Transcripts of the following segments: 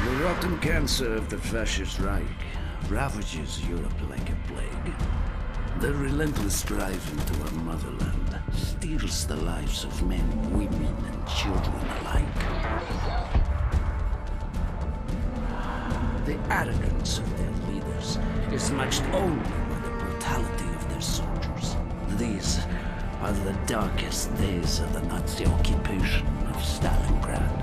The rotten cancer of the Fascist Reich ravages Europe like a plague. Their relentless drive into our motherland steals the lives of men, women, and children alike. The arrogance of their leaders is matched only by the brutality of their soldiers. These are the darkest days of the Nazi occupation of Stalingrad.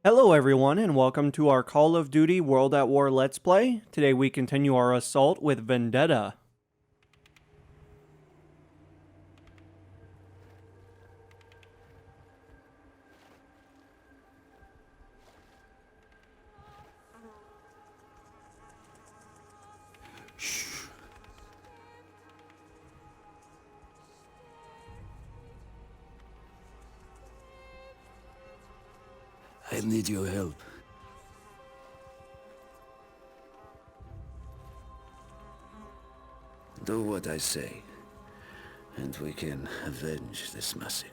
Hello everyone and welcome to our Call of Duty World at War Let's Play. Today we continue our assault with Vendetta. I need your help. Do what I say, and we can avenge this massacre.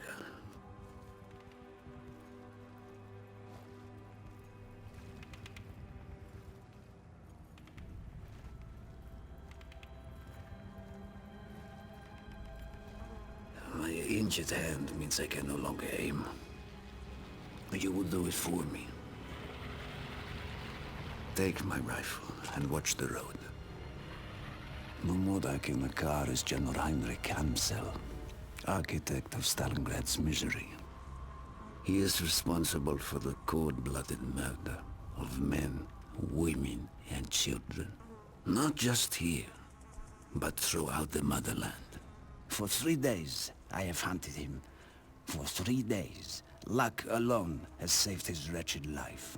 My injured hand means I can no longer aim. You will do it for me. Take my rifle and watch the road. Mumodak in the car is General Heinrich Amsel, architect of Stalingrad's misery. He is responsible for the cold-blooded murder of men, women, and children. Not just here, but throughout the motherland. For 3 days, I have hunted him. For 3 days. Luck alone has saved his wretched life.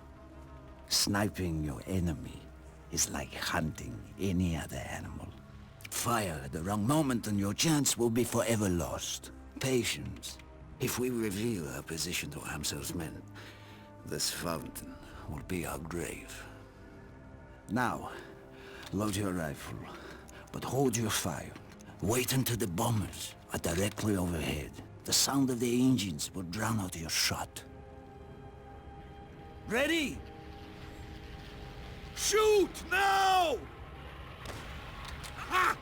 Sniping your enemy is like hunting any other animal. Fire at the wrong moment and your chance will be forever lost. Patience. If we reveal our position to Amsel's men, this fountain will be our grave. Now, load your rifle, but hold your fire. Wait until the bombers are directly overhead. The sound of the engines will drown out your shot. Ready? Shoot now! Ha!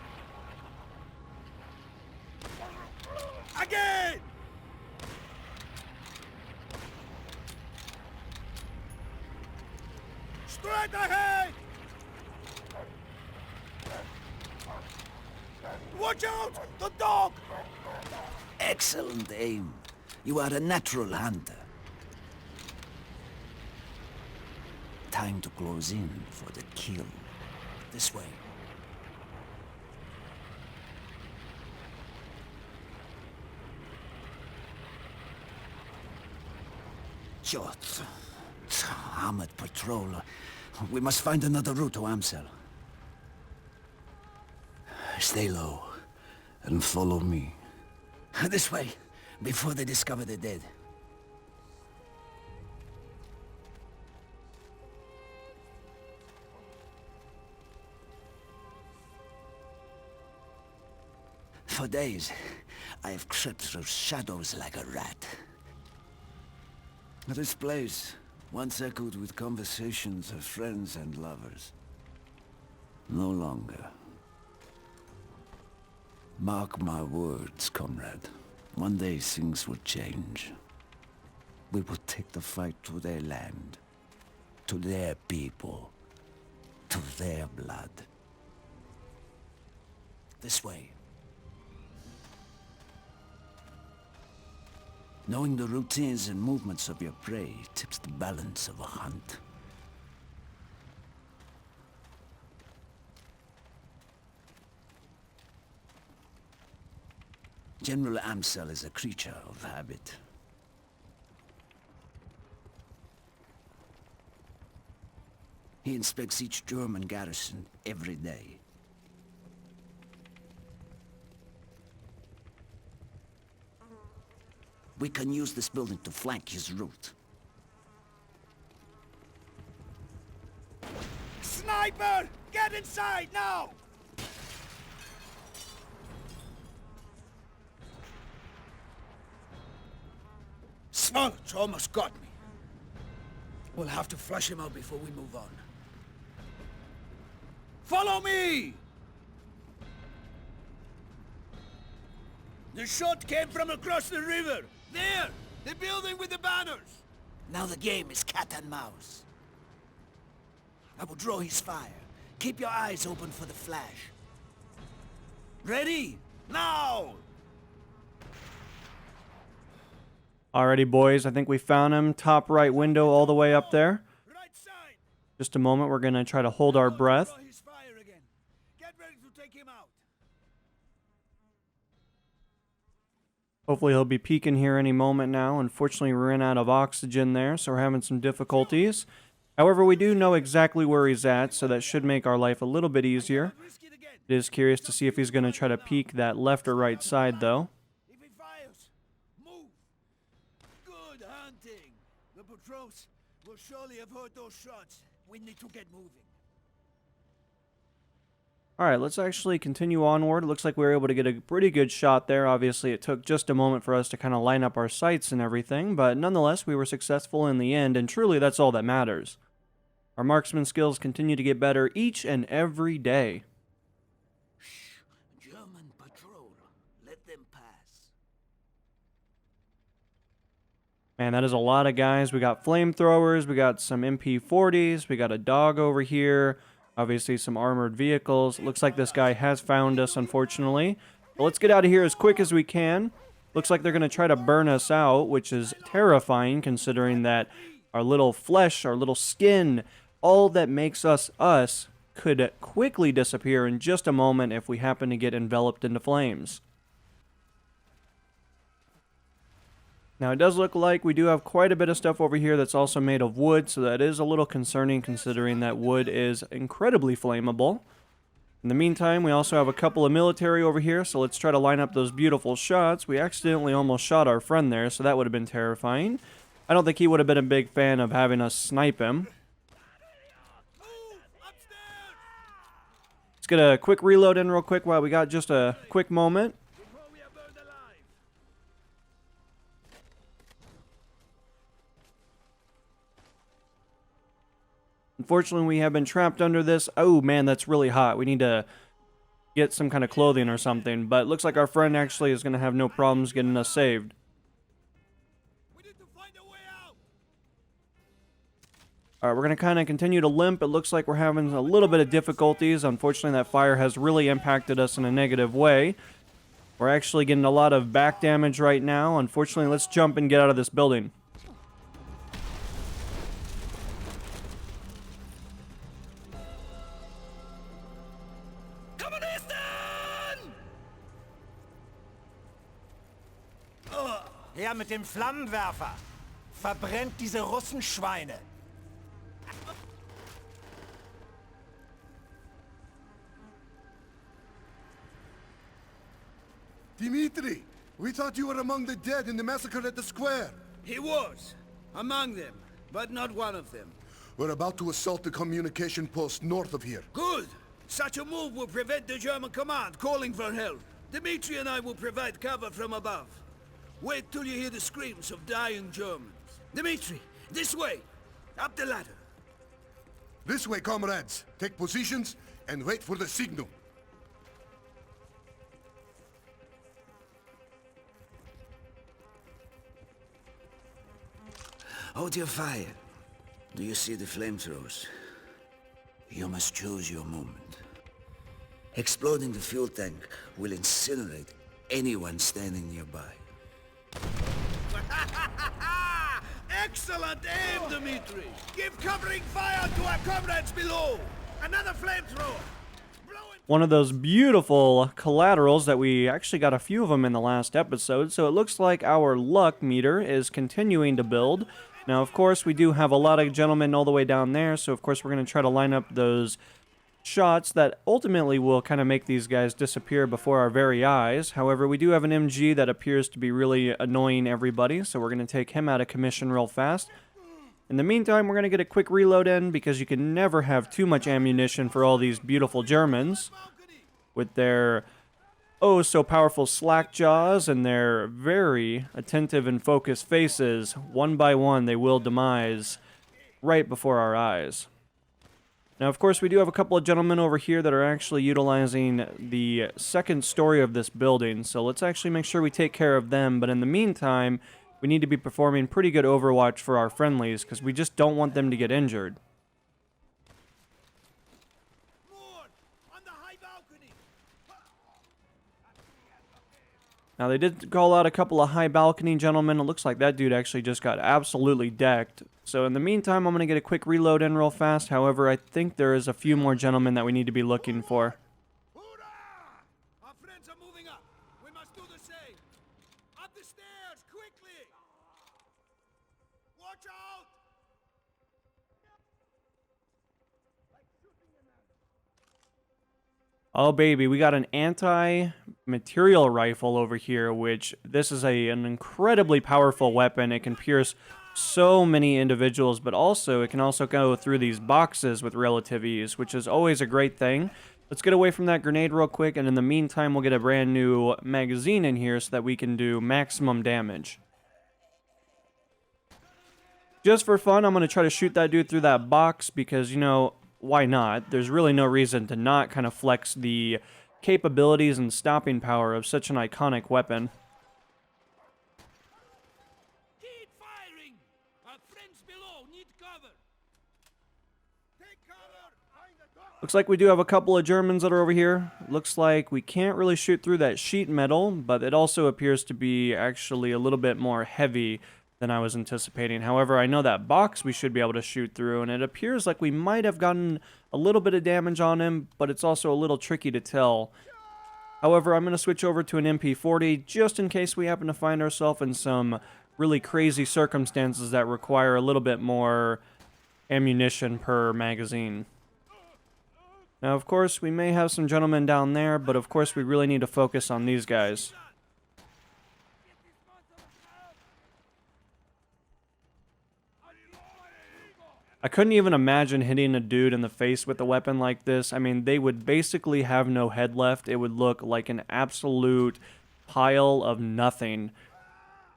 Again! Straight ahead! Watch out! The dog! Excellent aim. You are a natural hunter. Time to close in for the kill. This way. Jot. Armored patrol. We must find another route to Amsel. Stay low and follow me. This way, before they discover the dead. For days, I have crept through shadows like a rat. This place, once echoed with conversations of friends and lovers. No longer. Mark my words, comrade. One day things will change. We will take the fight to their land, to their people, to their blood. This way. Knowing the routines and movements of your prey tips the balance of a hunt. General Amsel is a creature of habit. He inspects each German garrison every day. We can use this building to flank his route. Sniper! Get inside now! Smolch almost got me. We'll have to flush him out before we move on. Follow me! The shot came from across the river. There! The building with the banners! Now the game is cat and mouse. I will draw his fire. Keep your eyes open for the flash. Ready? Now! Alrighty, boys, I think we found him. Top right window all the way up there. Right side! Just a moment, we're going to try to hold our breath. Draw his fire again. Get ready to take him out. Hopefully he'll be peeking here any moment now. Unfortunately, we ran out of oxygen there, so we're having some difficulties. However, we do know exactly where he's at, so that should make our life a little bit easier. Risk it again. It is curious to see if he's going to try to peek that left or right side, though. If he fires, move. Good hunting. The patrols will surely have heard those shots. We need to get moving. Alright, let's actually continue onward. It looks like we were able to get a pretty good shot there. Obviously, it took just a moment for us to kind of line up our sights and everything, but nonetheless, we were successful in the end, and truly, that's all that matters. Our marksman skills continue to get better each and every day. German patrol. Let them pass. Man, that is a lot of guys. We got flamethrowers, we got some MP40s, we got a dog over here, obviously some armored vehicles. It looks like this guy has found us, unfortunately. But let's get out of here as quick as we can. Looks like they're going to try to burn us out, which is terrifying considering that our little flesh, our little skin, all that makes us us could quickly disappear in just a moment if we happen to get enveloped into flames. Now, it does look like we do have quite a bit of stuff over here that's also made of wood, so that is a little concerning considering that wood is incredibly flammable. In the meantime, we also have a couple of military over here, so let's try to line up those beautiful shots. We accidentally almost shot our friend there, so that would have been terrifying. I don't think he would have been a big fan of having us snipe him. Let's get a quick reload in real quick while we got just a quick moment. Unfortunately, we have been trapped under this. Oh, man, that's really hot. We need to get some kind of clothing or something. But it looks like our friend actually is going to have no problems getting us saved. Alright, we're going to kind of continue to limp. It looks like we're having a little bit of difficulties. Unfortunately, that fire has really impacted us in a negative way. We're actually getting a lot of back damage right now. Unfortunately, let's jump and get out of this building. Her mit dem Flammenwerfer! Verbrennt diese Russenschweine! Dimitri, we thought you were among the dead in the massacre at the square. He was. Among them, but not one of them. We're about to assault the communication post north of here. Good! Such a move will prevent the German command calling for help. Dimitri and I will provide cover from above. Wait till you hear the screams of dying Germans. Dmitri, this way! Up the ladder! This way, comrades. Take positions and wait for the signal. Hold your fire. Do you see the flamethrowers? You must choose your moment. Exploding the fuel tank will incinerate anyone standing nearby. Excellent aim, Dmitri! Give covering fire to our comrades below! Another flamethrower! One of those beautiful collaterals that we actually got a few of them in the last episode, so it looks like our luck meter is continuing to build. Now, of course, we do have a lot of gentlemen all the way down there, so of course we're going to try to line up those shots that ultimately will kind of make these guys disappear before our very eyes. However, we do have an MG that appears to be really annoying everybody, so we're going to take him out of commission real fast. In the meantime, we're going to get a quick reload in, because you can never have too much ammunition for all these beautiful Germans with their oh so powerful slack jaws and their very attentive and focused faces. One by one, they will demise right before our eyes. Now, of course, we do have a couple of gentlemen over here that are actually utilizing the second story of this building, so let's actually make sure we take care of them. But in the meantime, we need to be performing pretty good overwatch for our friendlies, because we just don't want them to get injured. More! On the high balcony! Now, they did call out a couple of high balcony gentlemen. It looks like that dude actually just got absolutely decked. So in the meantime, I'm going to get a quick reload in real fast. However, I think there is a few more gentlemen that we need to be looking for. Hoorah! Our friends are moving up. We must do the same. Up the stairs, quickly! Watch out! Oh, baby, we got an anti-material rifle over here, which this is an incredibly powerful weapon. It can pierce so many individuals, but also it can also go through these boxes with relative ease, which is always a great thing. Let's get away from that grenade real quick, and in the meantime, we'll get a brand new magazine in here so that we can do maximum damage. Just for fun, I'm going to try to shoot that dude through that box because, you know, why not? There's really no reason to not kind of flex the capabilities and stopping power of such an iconic weapon. Keep firing! Our friends below need cover! Take cover! Find the door! Looks like we do have a couple of Germans that are over here. Looks like we can't really shoot through that sheet metal, but it also appears to be actually a little bit more heavy than I was anticipating. However, I know that box we should be able to shoot through, and it appears like we might have gotten a little bit of damage on him, but it's also a little tricky to tell. However, I'm going to switch over to an MP40 just in case we happen to find ourselves in some really crazy circumstances that require a little bit more ammunition per magazine. Now, of course, we may have some gentlemen down there, but of course we really need to focus on these guys. I couldn't even imagine hitting a dude in the face with a weapon like this. I mean, they would basically have no head left. It would look like an absolute pile of nothing.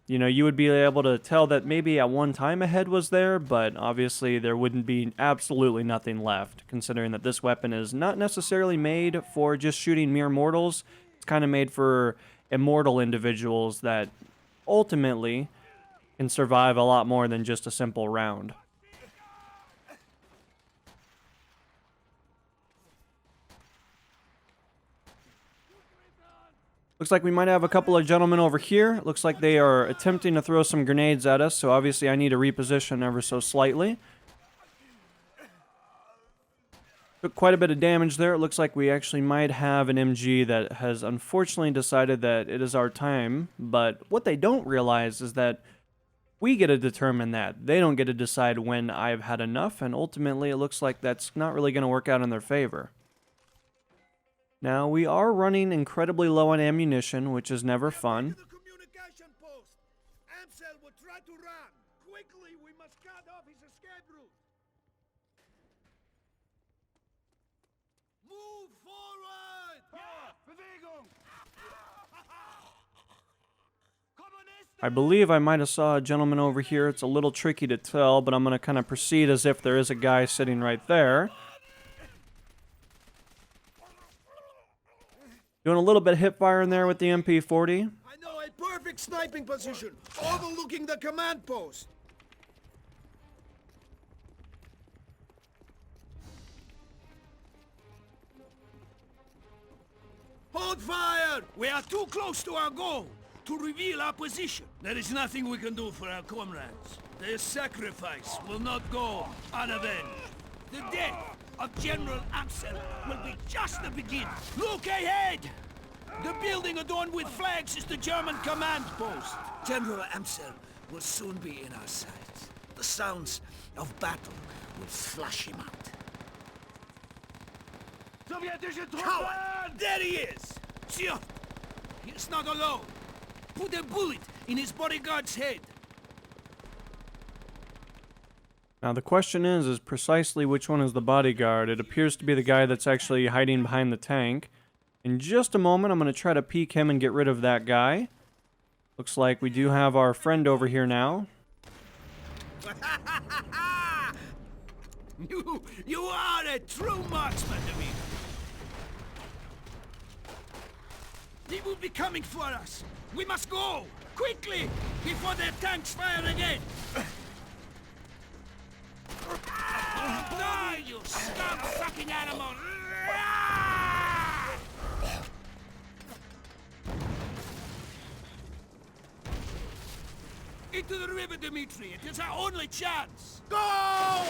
You know, you would be able to tell that maybe at one time a head was there, but obviously there wouldn't be absolutely nothing left, considering that this weapon is not necessarily made for just shooting mere mortals. It's kind of made for immortal individuals that ultimately can survive a lot more than just a simple round. Looks like we might have a couple of gentlemen over here. Looks like they are attempting to throw some grenades at us, so obviously I need to reposition ever so slightly. Took quite a bit of damage there. It looks like we actually might have an MG that has unfortunately decided that it is our time, but what they don't realize is that we get to determine that. They don't get to decide when I've had enough, and ultimately it looks like that's not really going to work out in their favor. Now, we are running incredibly low on ammunition, which is never fun. To the communication post! Amsel will try to run! Quickly, we must cut off his escape route! Move forward! Ja, Bewegung! Kommunist! I believe I might have saw a gentleman over here. It's a little tricky to tell, but I'm going to kind of proceed as if there is a guy sitting right there. Doing a little bit of hip fire in there with the MP40. I know a perfect sniping position, overlooking the command post. Hold fire! We are too close to our goal to reveal our position. There is nothing we can do for our comrades. Their sacrifice will not go unavenged. The death of General Amsel will be just the beginning. Look ahead! The building adorned with flags is the German command post. General Amsel will soon be in our sights. The sounds of battle will flush him out. Coward! There he is! Sure! He's not alone. Put a bullet in his bodyguard's head. Now the question is precisely which one is the bodyguard. It appears to be the guy that's actually hiding behind the tank. In just a moment, I'm going to try to peek him and get rid of that guy. Looks like we do have our friend over here now. You are a true marksman, David. They will be coming for us. We must go! Quickly! Before their tanks fire again! Die, you scum-sucking animal! Into the river, Dmitri. It is our only chance. Go!